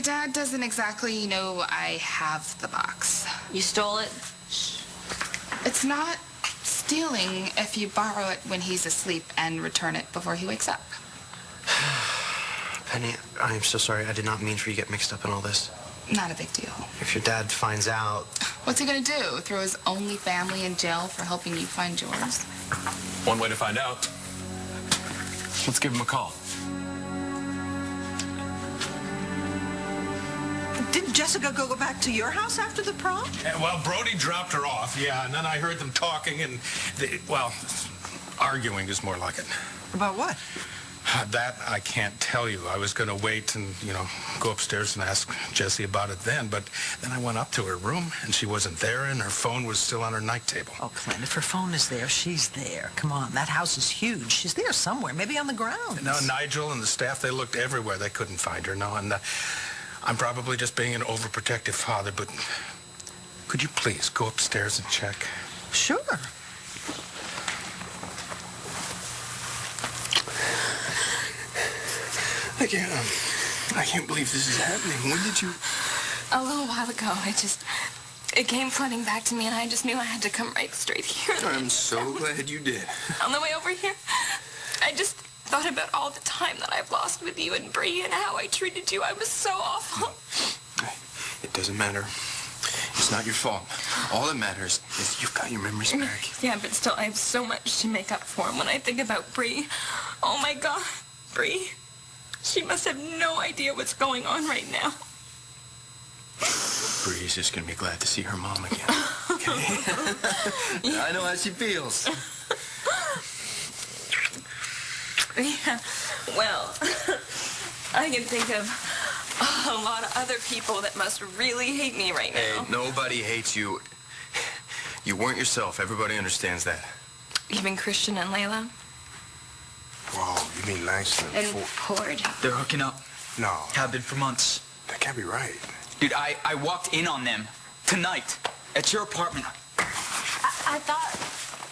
My dad doesn't exactly know I have the box. You stole it? It's not stealing if you borrow it when he's asleep and return it before he wakes up. Penny, I am so sorry. I did not mean for you to get mixed up in all this. Not a big deal. If your dad finds out... What's he gonna do? Throw his only family in jail for helping you find yours? One way to find out. Let's give him a call. Didn't Jessica go back to your house after the prom? Well, Brody dropped her off, yeah, and then I heard them talking and, arguing is more like it. About what? That I can't tell you. I was going to wait and, go upstairs and ask Jessie about it then, but then I went up to her room and she wasn't there and her phone was still on her night table. Oh, Clint, if her phone is there, she's there. Come on, that house is huge. She's there somewhere, maybe on the ground. No, Nigel and the staff, they looked everywhere. They couldn't find her, no, and I'm probably just being an overprotective father, but could you please go upstairs and check? Sure. I can't believe this is happening. When did you... A little while ago. It came flooding back to me, and I just knew I had to come right straight here. I'm so glad you did. On the way over here, I just thought about all the time that I've lost with you and Bree and how I treated you. I was so awful. It doesn't matter. It's not your fault. All that matters is you've got your memories back. Yeah, but still, I have so much to make up for. And when I think about Bree, oh my God, Bree, she must have no idea what's going on right now. Bree's just gonna be glad to see her mom again. Okay? Yeah. I know how she feels. Yeah, well, I can think of a lot of other people that must really hate me right now. Hey, nobody hates you. You weren't yourself. Everybody understands that. Even Christian and Layla? Whoa, you mean Langston And Ford? They're hooking up. No. Have been for months. That can't be right. Dude, I walked in on them tonight at your apartment. I thought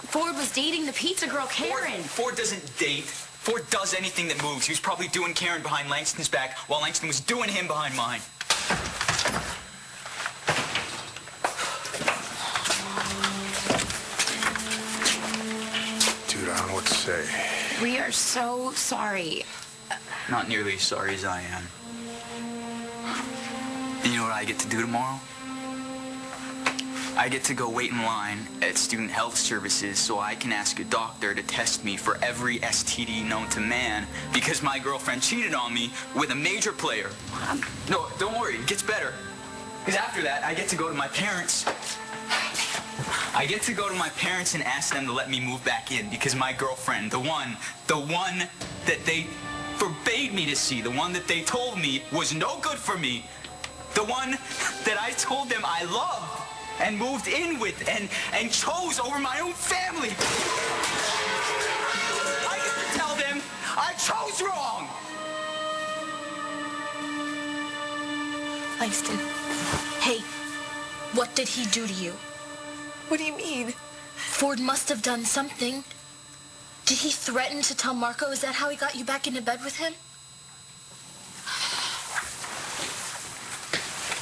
Ford was dating the pizza girl, Karen. Ford doesn't date. Ford does anything that moves. He was probably doing Karen behind Langston's back while Langston was doing him behind mine. Dude, I don't know what to say. We are so sorry. Not nearly as sorry as I am. And you know what I get to do tomorrow? I get to go wait in line at Student Health Services so I can ask a doctor to test me for every STD known to man because my girlfriend cheated on me with a major player. No, don't worry, it gets better. Because after that, I get to go to my parents. I get to go to my parents and ask them to let me move back in because my girlfriend, the one that they forbade me to see, the one that they told me was no good for me, the one that I told them I loved and moved in with and chose over my own family. I get to tell them I chose wrong. Langston, hey, what did he do to you? What do you mean? Ford must have done something. Did he threaten to tell Marco? Is that how he got you back into bed with him?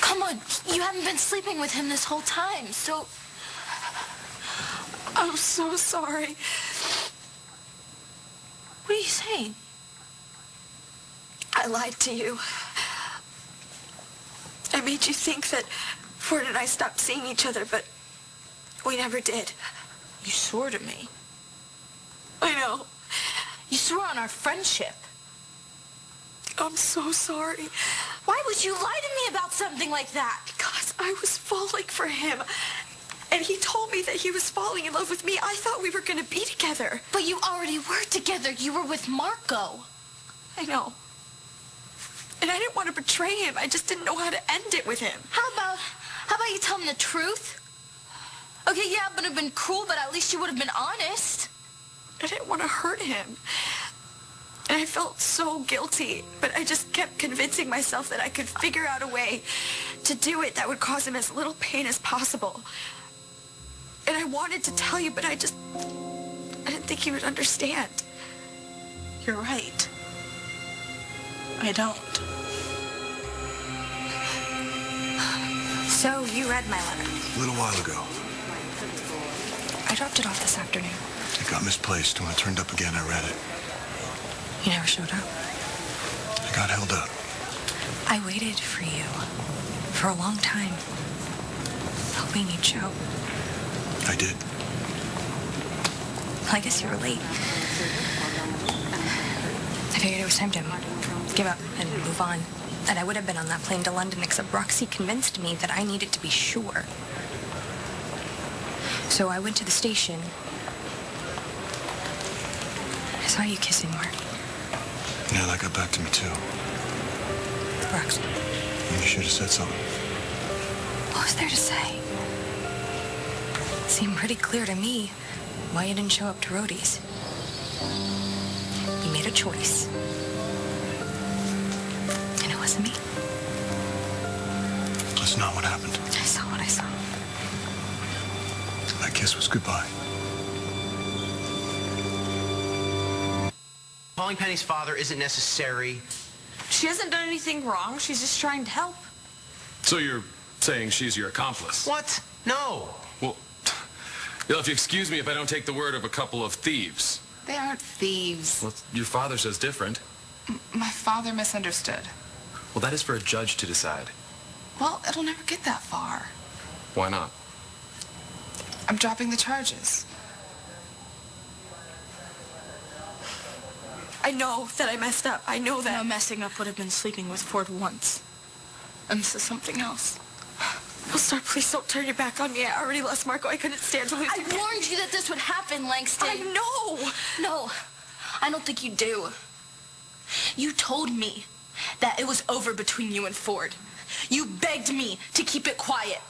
Come on, you haven't been sleeping with him this whole time, so... I'm so sorry. What are you saying? I lied to you. I made you think that Ford and I stopped seeing each other, but we never did. You swore to me. I know. You swore on our friendship. I'm so sorry. Why would you lie to me about something like that? Because I was falling for him. And he told me that he was falling in love with me. I thought we were going to be together. But you already were together. You were with Marco. I know. And I didn't want to betray him. I just didn't know how to end it with him. How about you tell him the truth? Okay, yeah, it would have been cruel, but at least you would have been honest. I didn't want to hurt him. And I felt so guilty, but I just kept convincing myself that I could figure out a way to do it that would cause him as little pain as possible. And I wanted to tell you, but I didn't think he would understand. You're right. I don't. So, you read my letter. A little while ago. I dropped it off this afternoon. It got misplaced. When it turned up again, I read it. You never showed up. I got held up. I waited for you for a long time, hoping you'd show. I did. I guess you were late. I figured it was time to give up and move on. And I would have been on that plane to London, except Roxy convinced me that I needed to be sure. So I went to the station. I saw you kissing Mark. Yeah, that got back to me, too. Roxy. You should have said something. What was there to say? It seemed pretty clear to me why you didn't show up to Rhodey's. You made a choice. And it wasn't me. That's not what happened. I saw what I saw. That kiss was goodbye. Calling Penny's father isn't necessary. She hasn't done anything wrong. She's just trying to help. So you're saying she's your accomplice? What? No. Well, you'll have to excuse me if I don't take the word of a couple of thieves. They aren't thieves. Well, your father says different. My father misunderstood. Well, that is for a judge to decide. Well, it'll never get that far. Why not? I'm dropping the charges. I know that I messed up. I know that. No, messing up would have been sleeping with Ford once. And this is something else. Oh, Star, please don't turn your back on me. I already lost Marco. I couldn't stand to lose I him. warned you that this would happen, Langston. I know. No, I don't think you do. You told me that it was over between you and Ford. You begged me to keep it quiet.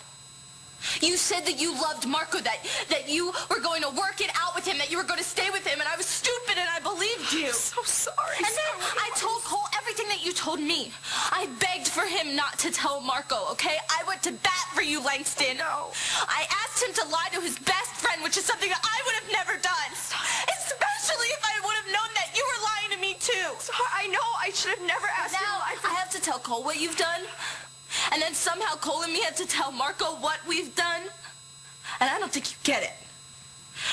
You said that you loved Marco, that you were going to work it out with him, that you were going to stay with him, and I was stupid and I believed you. I'm so sorry. And then I told Cole everything that you told me. I begged for him not to tell Marco, okay? I went to bat for you, Langston. No. I asked him to lie to his best friend, which is something that I would have never done. Especially if I would have known that you were lying to me, too. I know. I should have never asked you to Now, lie for I have to tell Cole what you've done. And then somehow Cole and me have to tell Marco what we've done. And I don't think you get it.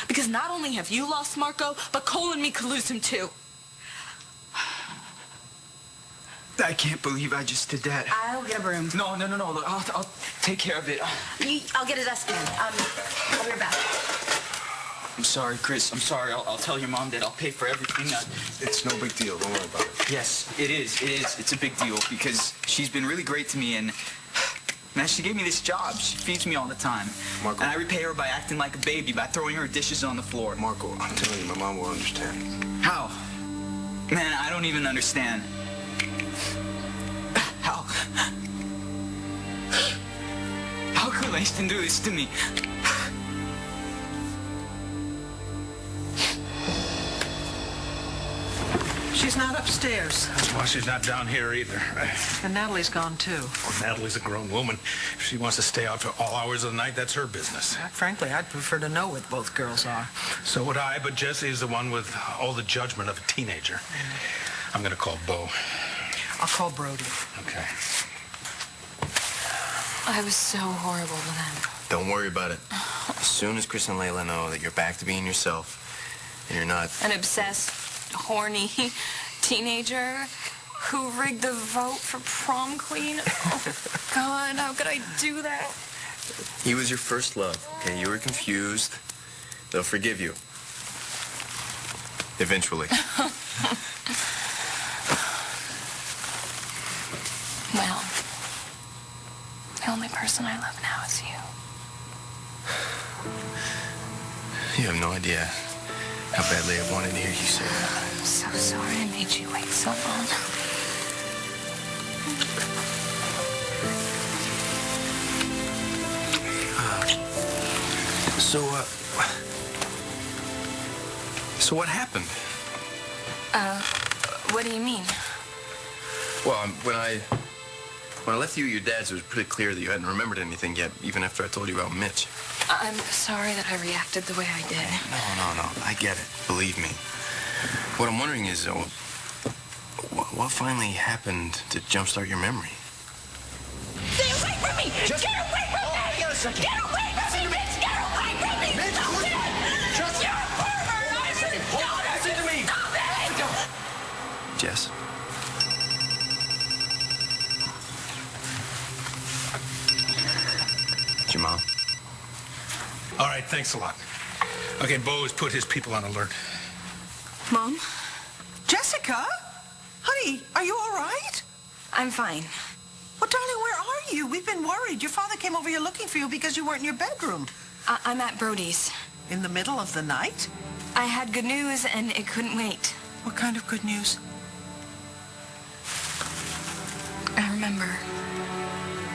Because not only have you lost Marco, but Cole and me could lose him too. I can't believe I just did that. I'll get a broom. No. Look, I'll take care of it. I'll get a dustpan. I'll be right back. I'm sorry, Chris. I'm sorry. I'll tell your mom that I'll pay for everything. It's no big deal. Don't worry about it. Yes, it is. It's a big deal because she's been really great to me and man, she gave me this job. She feeds me all the time. Marco. And I repay her by acting like a baby, by throwing her dishes on the floor. Marco, I'm telling you, my mom will understand. How? Man, I don't even understand. How could Langston do this to me? She's not upstairs. That's why she's not down here either. And Natalie's gone, too. Well, Natalie's a grown woman. If she wants to stay out for all hours of the night, that's her business. Frankly, I'd prefer to know what both girls are. So would I, but Jessie is the one with all the judgment of a teenager. I'm going to call Bo. I'll call Brody. Okay. I was so horrible to them. Don't worry about it. As soon as Chris and Layla know that you're back to being yourself, and you're not... An obsessed, horny teenager who rigged the vote for prom queen. Oh, God, how could I do that? He was your first love, okay? You were confused. They'll forgive you. Eventually. Well, the only person I love now is you. You have no idea how badly I wanted to hear you say that. I'm so sorry I made you wait so long. So what happened? What do you mean? Well, when I left you at your dad's, it was pretty clear that you hadn't remembered anything yet, even after I told you about Mitch. I'm sorry that I reacted the way I did. No. I get it. Believe me. What I'm wondering is, what finally happened to jumpstart your memory? Stay away from me! Get away second. Get away from me, Mitch! Get away from me! Mitch, Stop listen. it! Just- You're a pervert! Hold on a second. Hold on. Listen to me. Stop it! Jess? It's your mom. All right, thanks a lot. Okay, Bo has put his people on alert. Mom, Jessica? Honey, are you all right? I'm fine. Well, darling, where are you? We've been worried. Your father came over here looking for you because you weren't in your bedroom. I'm at Brody's. In the middle of the night? I had good news and it couldn't wait. What kind of good news? I remember.